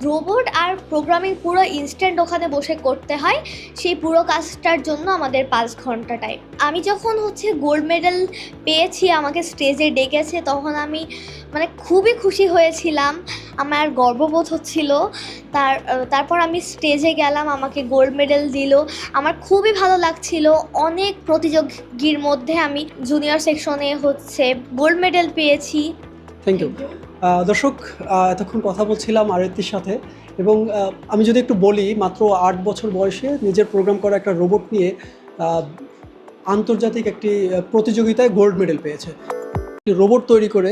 Robot আর programming পুরো instant ওখানে বসে করতে হয়, সেই পুরো কাজটার জন্য আমাদের 5 ঘন্টা টাইম। আমি যখন গোল্ড মেডেল পেয়েছি, আমাকে স্টেজে ডেকেছে, তখন আমি খুবই খুশি হয়েছিলাম, আমার গর্ববোধ হচ্ছিল। তারপর আমি স্টেজে গেলাম, আমাকে গোল্ড মেডেল দিল, আমার খুবই ভালো লাগছিল। অনেক প্রতিযোগীর মধ্যে আমি জুনিয়র সেকশনে গোল্ড মেডেল পেয়েছি। Thank you. দর্শক, এতক্ষণ কথা বলছিলাম আরতির সাথে, এবং আমি যদি একটু বলি, মাত্র 8 বছর বয়সে নিজের প্রোগ্রাম করা একটা রোবট নিয়ে আন্তর্জাতিক একটি প্রতিযোগিতায় গোল্ড মেডেল পেয়েছে। রোবট তৈরি করে